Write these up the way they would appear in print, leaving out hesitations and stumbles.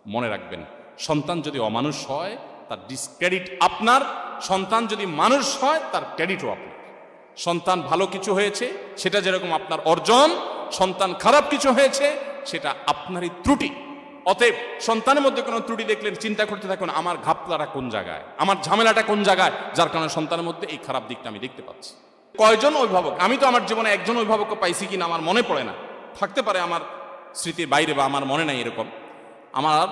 মনে রাখবেন, সন্তান যদি অমানুষ হয় তার ডিসক্রেডিট আপনার, সন্তান যদি মানুষ হয় তার ক্রেডিটও আপনার। সন্তান ভালো কিছু হয়েছে সেটা যেরকম আপনার অর্জন, সন্তান খারাপ কিছু হয়েছে সেটা আপনারই ত্রুটি। অতএব সন্তানের মধ্যে কোনো ত্রুটি দেখলেন চিন্তা করতে থাকুন, আমার ঘাপলাটা কোন জায়গায়, আমার ঝামেলাটা কোন জায়গায়, যার কারণে সন্তানের মধ্যে এই খারাপ দিকটা আমি দেখতে পাচ্ছি। কয়জন অভিভাবক, আমি তো আমার জীবনে একজন অভিভাবকও পাইছি কিনা আমার মনে পড়ে না, থাকতে পারে আমার স্মৃতির বাইরে বা আমার মনে নাই এরকম। আমার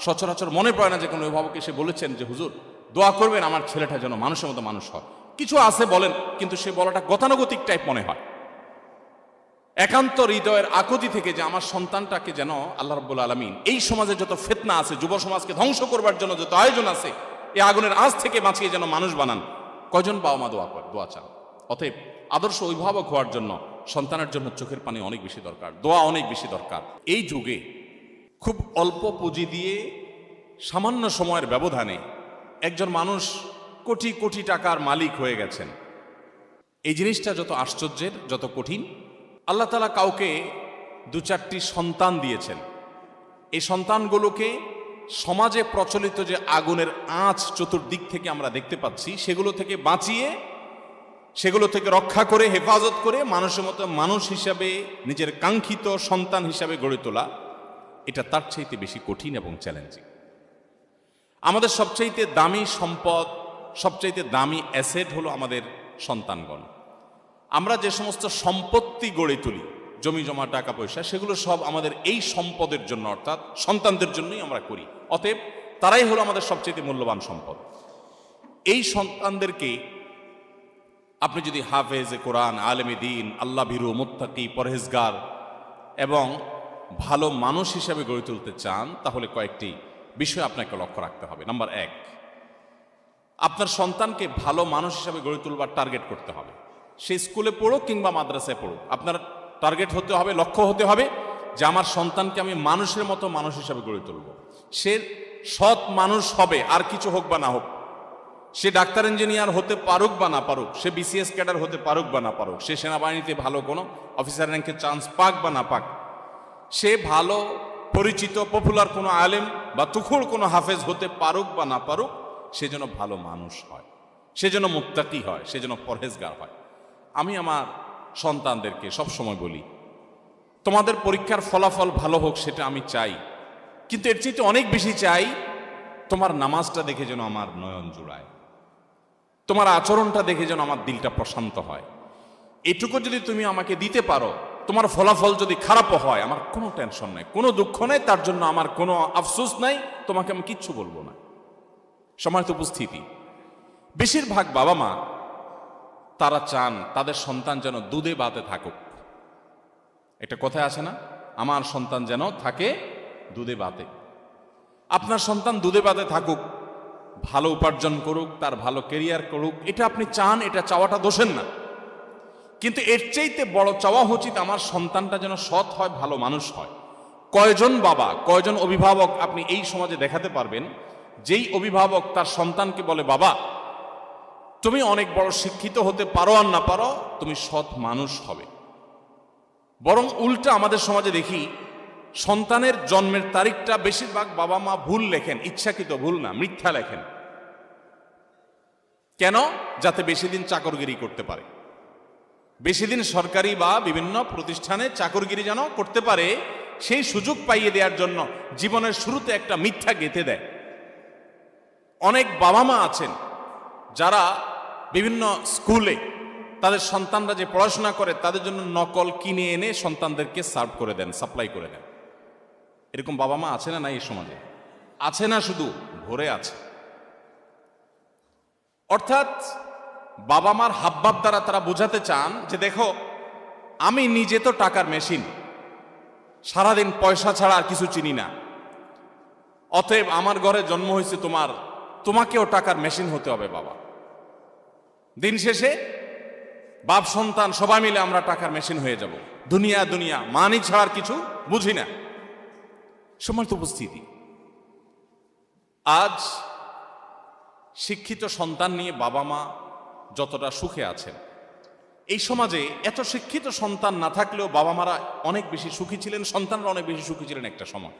সচরাচর মনে পড়ে না যে কোনো অভিভাবক এসে বলেছেন যে হুজুর দোয়া করবেন আমার ছেলেটা যেন মানুষের মতো মানুষ হয়। কিছু আছে বলেন, কিন্তু সে বলাটা গতানুগতিক টাইপ মনে হয়। একান্ত হৃদয়ের আকুতি থেকে যে আমার সন্তানটাকে যেন আল্লাহ রাব্বুল আলামিন, এই সমাজে যত ফিতনা আছে, যুব সমাজকে ধ্বংস করবার জন্য যত আয়োজন আছে, এই আগুনের আঁচ থেকে বাঁচিয়ে যেন মানুষ বানান। কয়জন বাবা মা দোয়া চান? অতএব আদর্শ অভিভাবক হওয়ার জন্য সন্তানের জন্য চোখের পানি অনেক বেশি দরকার, দোয়া অনেক বেশি দরকার। এই যুগে খুব অল্প পুঁজি দিয়ে সামান্য সময়ের ব্যবধানে একজন মানুষ কোটি কোটি টাকার মালিক হয়ে গেছেন। এই জিনিসটা যত আশ্চর্যের, যত কঠিন। আল্লাহ তাআলা কাউকে দু চারটি সন্তান দিয়েছেন, এই সন্তানগুলোকে সমাজে প্রচলিত যে আগুনের আঁচ চতুর্দিক থেকে আমরা দেখতে পাচ্ছি সেগুলো থেকে বাঁচিয়ে, সেগুলো থেকে রক্ষা করে, হেফাজত করে মানুষের মতো মানুষ হিসাবে, নিজের কাঙ্ক্ষিত সন্তান হিসাবে গড়ে তোলা, এটা তার চাইতে বেশি কঠিন এবং চ্যালেঞ্জিং। আমাদের সবচাইতে দামি সম্পদ, সবচাইতে দামি অ্যাসেট হলো আমাদের সন্তানগণ। আমরা যে সমস্ত সম্পত্তি গড়ে তুলি, জমি জমা টাকা পয়সা, সেগুলো সব আমাদের এই সম্পদের জন্য, অর্থাৎ সন্তানদের জন্যই আমরা করি। অতএব তারাই হলো আমাদের সবচাইতে মূল্যবান সম্পদ। এই সন্তানদেরকে আপনি যদি হাফেজে কোরআন, আলেমে দ্বীন, আল্লাহ ভীরু, মুত্তাকি, পরহেজগার এবং ভালো মানুষ হিসাবে গড়ে তুলতে চান, তাহলে কয়েকটি বিষয় আপনাকে লক্ষ্য রাখতে হবে। নাম্বার 1, আপনার সন্তানকে ভালো মানুষ হিসাবে গড়ে তুলবার টার্গেট করতে হবে। সে স্কুলে পড়ুক কিংবা মাদ্রাসায় পড়ুক, আপনার টার্গেট হতে হবে, লক্ষ্য হতে হবে যে আমার সন্তানকে আমি মানুষের মতো মানুষ হিসাবে গড়ে তুলব। সে সৎ মানুষ হবে, আর কিছু হোক বা না হোক। সে ডাক্তার ইঞ্জিনিয়ার হতে পারুক বা না পারুক, সে বিসিএস ক্যাডার হতে পারুক বা না পারুক, সে সেনাবাহিনীতে ভালো কোনো অফিসার র্যাঙ্কে চান্স পাক বা না পাক, সে ভালো পরিচিত পপুলার কোনো আলেম বা তুখুড় কোনো হাফেজ হতে পারুক বা না পারুক, সে যেন ভালো মানুষ হয়, সে যেন মুত্তাকি হয়, সে যেন পরহেজগার হয়। আমি আমার সন্তানদেরকে সবসময় বলি, তোমাদের পরীক্ষার ফলাফল ভালো হোক সেটা আমি চাই, কিন্তু এর চাইতে অনেক বেশি চাই তোমার নামাজটা দেখে যেন আমার নয়ন জুড়ায়, তোমার আচরণটা দেখে যেন আমার দিলটা প্রশান্ত হয়। এটুকু যদি তুমি আমাকে দিতে পারো, তোমার ফলাফল যদি খারাপও হয়, আমার কোনো টেনশন নাই, কোনো দুঃখ নেই, তার জন্য আমার কোনো আফসোস নাই, তোমাকে আমি কিচ্ছু বলবো না। সম্মানিত উপস্থিতি, বেশিরভাগ বাবা মা তারা চান তাদের সন্তান যেন দুধে ভাতে থাকুক। একটা কথায় আছে না, আমার সন্তান যেন থাকে দুধে ভাতে। আপনার সন্তান দুধে ভাতে থাকুক, ভালো উপার্জন করুক, তার ভালো কেরিয়ার করুক, এটা আপনি চান, এটা চাওয়াটা দোষের না। কিন্তু এর চাইতে বড় চাওয়া উচিত আমার সন্তানটা যেন সৎ হয়, ভালো মানুষ হয়। কয়জন বাবা, কয়জন অভিভাবক আপনি এই সমাজে দেখাতে পারবেন যেই অভিভাবক তার সন্তানকে বলে, বাবা তুমি অনেক বড় শিক্ষিত হতে পারো আর না পারো, তুমি সৎ মানুষ হবে। বরং উল্টা আমাদের সমাজে দেখি, সন্তানের জন্মের তারিখটা বেশিরভাগ বাবা মা ভুল লেখেন, ইচ্ছাকৃত ভুল না, মিথ্যা লেখেন। কেন? যাতে বেশি দিন চাকরগিরি করতে পারে, বেশি দিন সরকারি বা বিভিন্ন প্রতিষ্ঠানে চাকরগিরি যেন করতে পারে, সেই সুযোগ পাইয়ে দেওয়ার জন্য জীবনের শুরুতে একটা মিথ্যা গেঁথে দেয়। অনেক বাবা মা আছেন যারা বিভিন্ন স্কুলে তাদের সন্তানরা যে পড়াশোনা করে তাদের জন্য নকল কিনে এনে সন্তানদেরকে সার্ভ করে দেন, সাপ্লাই করে দেন। এরকম বাবা মা আছে না? নাই এই সমাজে আছে না? শুধু ভরে আছে। অর্থাৎ বাবা মার হাবভাব দ্বারা তারা বোঝাতে চান যে দেখো, আমি নিজে তো টাকার মেশিন, সারাদিন পয়সা ছাড়া আর কিছু চিনি না, অতএব আমার ঘরে জন্ম হয়েছে তোমাকেও টাকার মেশিন হতে হবে বাবা। দিন শেষে বাপ সন্তান সবাই মিলে আমরা টাকার মেশিন হয়ে যাব, দুনিয়া মানি ছাড়ার কিছু বুঝি না। সম্মানিত উপস্থিতি, আজ শিক্ষিত সন্তান নিয়ে বাবা মা যতটা সুখে আছেন, এই সমাজে এত শিক্ষিত সন্তান না থাকলেও বাবা মারা অনেক বেশি সুখী ছিলেন, সন্তানরা অনেক বেশি সুখী ছিলেন একটা সময়।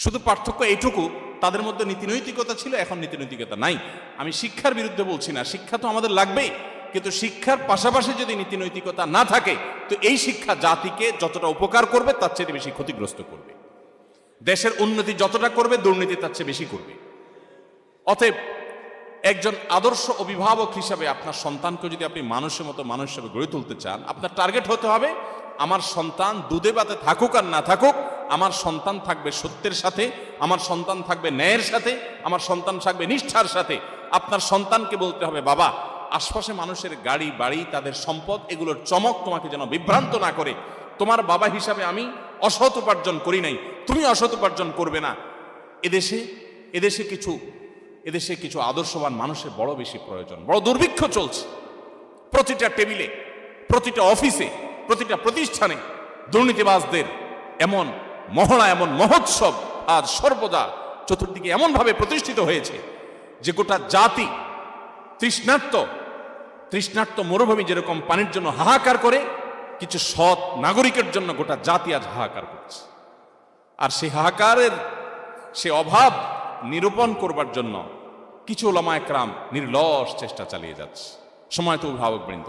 শুধু পার্থক্য এইটুকু, তাদের মধ্যে নীতিনৈতিকতা ছিল, এখন নীতিনৈতিকতা নাই। আমি শিক্ষার বিরুদ্ধে বলছি না, শিক্ষা তো আমাদের লাগবেই, কিন্তু শিক্ষার পাশাপাশি যদি নীতিনৈতিকতা না থাকে তো এই শিক্ষা জাতিকে যতটা উপকার করবে তার চেয়ে বেশি ক্ষতিগ্রস্ত করবে। দেশের উন্নতি যতটা করবে দুর্নীতি তার চেয়ে বেশি করবে। অতএব একজন আদর্শ অভিভাবক হিসাবে আপনার সন্তানকে যদি আপনি মানুষের মতো মানুষ হিসেবে গড়ে তুলতে চান, আপনার টার্গেট হতে হবে আমার সন্তান দুধে ভাতে থাকুক আর না থাকুক, আমার সন্তান থাকবে সত্যের সাথে, আমার সন্তান থাকবে ন্যায়ের সাথে, আমার সন্তান থাকবে নিষ্ঠার সাথে। আপনার সন্তানকে বলতে হবে, বাবা আশপাশে মানুষের গাড়ি বাড়ি তাদের সম্পদ এগুলোর চমক তোমাকে যেন বিভ্রান্ত না করে। তোমার বাবা হিসাবে আমি অসৎ উপার্জন করি নাই, তুমি অসৎ উপার্জন করবে না। এদেশে কিছু আদর্শবান মানুষের বড় বেশি প্রয়োজন। বড় দুর্ভিক্ষ চলছে, প্রতিটা টেবিলে, প্রতিটা অফিসে, প্রতিটা প্রতিষ্ঠানে দুর্নীতিবাজদের এমন মহড়া, এমন মহোৎসব আজ সর্বদা চতুর্দিকে এমনভাবে প্রতিষ্ঠিত হয়েছে যে গোটা জাতি তৃষ্ণার্ত মরুভূমি যেরকম পানির জন্য হাহাকার করে, কিছু সৎ নাগরিকের জন্য গোটা জাতি আজ হাহাকার করছে। আর সেই হাহাকারের সে অভাব নিরূপণ করবার জন্য কিছু ওলামা একরাম নির্লস চেষ্টা চালিয়ে যাচ্ছে। সময়ত অভিভাবকবৃন্দ,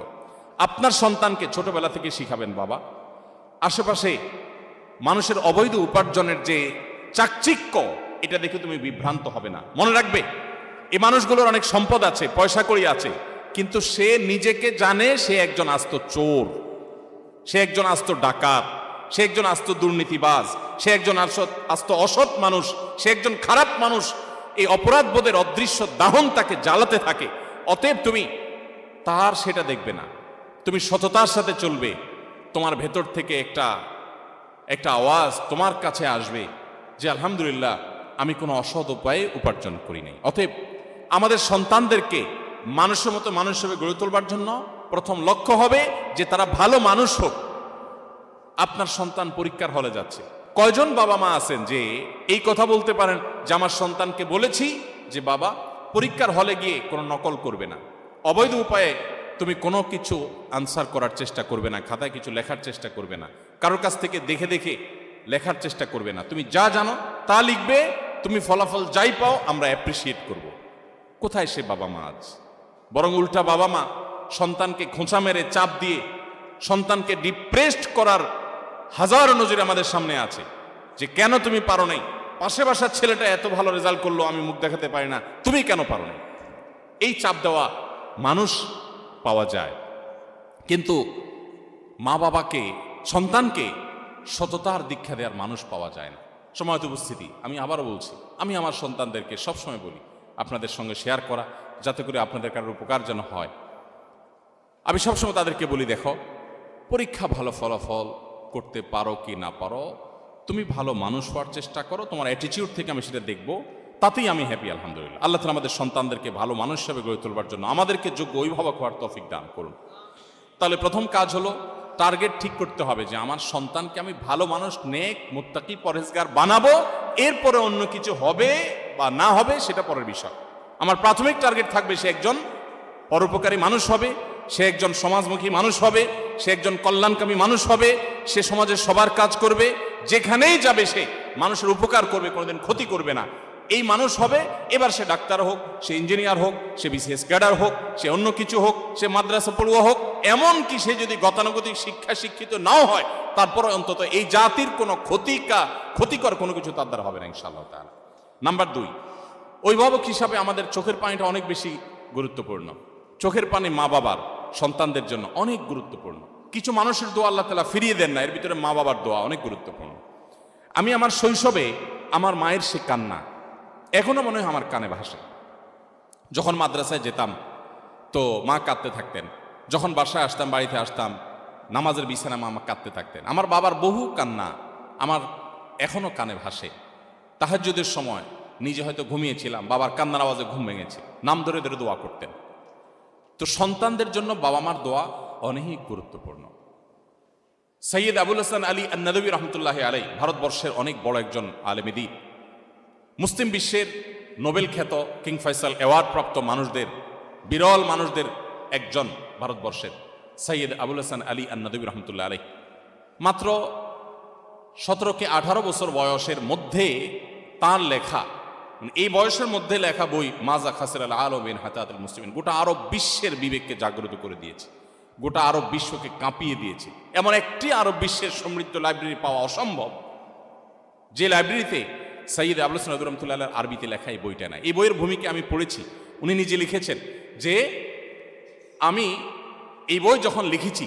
আপনার সন্তানকে ছোটবেলা থেকে শিখাবেন, বাবা আশেপাশে মানুষের অবৈধ উপার্জনের যে চাকচিক্য, এটা দেখে তুমি বিভ্রান্ত হবে না। মনে রাখবে এই মানুষগুলোর অনেক সম্পদ আছে, পয়সা কড়ি আছে, কিন্তু সে নিজেকে জানে সে একজন আস্ত চোর, সে একজন আস্ত ডাকাত, সে একজন আস্ত দুর্নীতিবাজ, সে একজন আস্ত অসৎ মানুষ, সে একজন খারাপ মানুষ। এই অপরাধ বোধের অদৃশ্য দাহন তাকে জ্বালাতে থাকে। অতএব তুমি তার সেটা দেখবে না, তুমি সততার সাথে চলবে। তোমার ভেতর থেকে একটা আওয়াজ তোমার কাছে আসবে যে আলহামদুলিল্লাহ আমি কোনো অসৎ উপায়ে উপার্জন করি নাই। অতএব আমাদের সন্তানদেরকে মানুষের মতো মানুষ হিসেবে গড়ে তোলবার জন্য প্রথম লক্ষ্য হবে যে তারা ভালো মানুষ হোক। আপনার সন্তান পরীক্ষার হলে যাচ্ছে, কয়জন বাবা মা আছেন যে এই কথা বলতে পারেন যে আমার সন্তানকে বলেছি যে বাবা পরীক্ষার হলে গিয়ে কোনো নকল করবে না, অবৈধ উপায়ে তুমি কোনো কিছু আনসার করার চেষ্টা করবে না, খাতায় কিছু লেখার চেষ্টা করবে না, কারোর কাছ থেকে দেখে দেখে লেখার চেষ্টা করবে না, তুমি যা জানো তা লিখবে, তুমি ফলাফল যাই পাও আমরা অ্যাপ্রিসিয়েট করব। কোথায় সে বাবা মা আজ? বরং উল্টা বাবা মা সন্তানকে খোঁচা মেরে চাপ দিয়ে সন্তানকে ডিপ্রেসড করার হাজারো নজির আমাদের সামনে আছে যে কেন তুমি পারো নাই, পাশে বাসার ছেলেটা এত ভালো রেজাল্ট করলো আমি মুখ দেখাতে পারি না, তুমি কেন পারো নাই। এই চাপ দেওয়া মানুষ পাওয়া যায়, কিন্তু মা বাবাকে সন্তানকে সততার দীক্ষা দেওয়ার মানুষ পাওয়া যায় না। সময়ত উপস্থিতি, আমি আবারও বলছি, আমি আমার সন্তানদেরকে সবসময় বলি আপনাদের সঙ্গে শেয়ার করা যাতে করে আপনাদের কারোর উপকার যেন হয়। আমি সবসময় তাদেরকে বলি, দেখো পরীক্ষা ভালো ফলাফল করতে পারো কি না পারো, তুমি ভালো মানুষ হওয়ার চেষ্টা করো, তোমার অ্যাটিটিউড থেকে আমি সেটা দেখবো, তাতেই আমি হ্যাপি। আলহামদুলিল্লাহ, আল্লাহ তাআলা আমাদের সন্তানদেরকে ভালো মানুষ হিসেবে গড়ে তোলবার জন্য আমাদেরকে যোগ্য অভিভাবক হওয়ার তৌফিক দান করুন। তাহলে প্রথম কাজ হলো টার্গেট ঠিক করতে হবে যে আমার সন্তানকে আমি ভালো মানুষ, নেক, মুত্তাকি, পরহেজগার বানাবো। এরপরে অন্য কিছু হবে বা না হবে সেটা পরের বিষয়। আমার প্রাথমিক টার্গেট থাকবে সে একজন পরোপকারী মানুষ হবে, সে একজন সমাজমুখী মানুষ হবে, সে একজন কল্যাণকামী মানুষ হবে, সে সমাজের সবার কাজ করবে, যেখানেই যাবে সে মানুষের উপকার করবে, কোনোদিন ক্ষতি করবে না, এই মানুষ হবে। এবার সে ডাক্তার হোক, সে ইঞ্জিনিয়ার হোক, সে বিসিএস ক্যাডার হোক, সে অন্য কিছু হোক, সে মাদ্রাসা পড়ুয়া হোক, এমনকি সে যদি গতানুগতিক শিক্ষা শিক্ষিত নাও হয়, তারপরে অন্তত এই জাতির কোনো ক্ষতিকর কোনো কিছু তার দ্বারা হবে না ইনশাআল্লাহ তাআলা। নাম্বার 2, অভিভাবক হিসাবে আমাদের চোখের পানিটা অনেক বেশি গুরুত্বপূর্ণ। চোখের পানি মা বাবার সন্তানদের জন্য অনেক গুরুত্বপূর্ণ। কিছু মানুষের দোয়া আল্লাহ তাআলা ফিরিয়ে দেন না, এর ভিতরে মা বাবার দোয়া অনেক গুরুত্বপূর্ণ। আমি আমার শৈশবে আমার মায়ের সে কান্না এখনো মনে হয় আমার কানে ভাসে। যখন মাদ্রাসায় যেতাম তো মা কাঁদতে থাকতেন, যখন বাসায় আসতাম, বাড়িতে আসতাম, নামাজের বিছানা মা কাঁদতে থাকতেন। আমার বাবার বহু কান্না আমার এখনো কানে ভাসে। তাহাজ্জুদের সময় নিজে হয়তো ঘুমিয়েছিলাম, বাবার কান্নার আওয়াজে ঘুম ভেঙেছে, নাম ধরে ধরে দোয়া করতেন। তো সন্তানদের জন্য বাবা মার দোয়া অনেক গুরুত্বপূর্ণ। সৈয়দ আবুল হাসান আলী আন-নাদবী রহমতুল্লাহ আলাই ভারতবর্ষের অনেক বড় একজন আলেমে দ্বীন, মুসলিম বিশ্বের নোবেল খ্যাত কিং ফয়সাল অ্যাওয়ার্ড প্রাপ্ত মানুষদের, বিরল মানুষদের একজন ভারতবর্ষের সৈয়দ আবুল হাসান আলী আন-নাদবী রহমতুল্লাহ আলাই মাত্র 17 থেকে 18 বছর বয়সের মধ্যে তার লেখা, মানে এই বয়সের মধ্যে লেখা বই মাজা খাসির আল আলমিন হাতাতুল মুসলিমিন গোটা আরব বিশ্বের বিবেককে জাগ্রত করে দিয়েছে, গোটা আরব বিশ্বকে কাঁপিয়ে দিয়েছে। এমন একটি আরব বিশ্বের সমৃদ্ধ লাইব্রেরি পাওয়া অসম্ভব যে লাইব্রেরিতে সৈয়দ আবুল হাসান নদভী রহমাতুল্লাহ আরবিতে লেখা এই বইটা নাই। এই বইয়ের ভূমিকা আমি পড়েছি। উনি নিজে লিখেছেন যে আমি এই বই যখন লিখেছি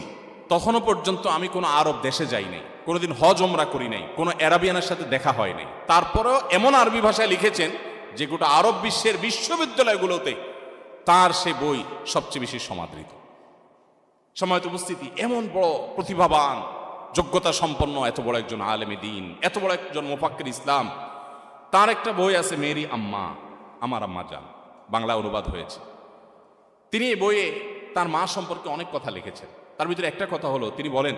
তখনও পর্যন্ত আমি কোনো আরব দেশে যাই নাই, কোনোদিন হজ ওমরা করি নাই, কোনো অ্যারাবিয়ানের সাথে দেখা হয় নাই। তারপরেও এমন আরবি ভাষায় লিখেছেন যে গোটা আরব বিশ্বের বিশ্ববিদ্যালয়গুলোতে তার সে বই সবচেয়ে বেশি সমাদৃত। সময়ত উপস্থিতি, এমন বড় প্রতিভাবান যোগ্যতা সম্পন্ন এত বড় একজন আলেমে দ্বীন, এত বড় একজন মুফাক্কির ইসলাম, তার একটা বই আছে মেরি আম্মা, আমার আম্মা জান, বাংলা অনুবাদ হয়েছে। তিনি এই বইয়ে তার মা সম্পর্কে অনেক কথা লিখেছেন। তার ভিতরে একটা কথা হলো, তিনি বলেন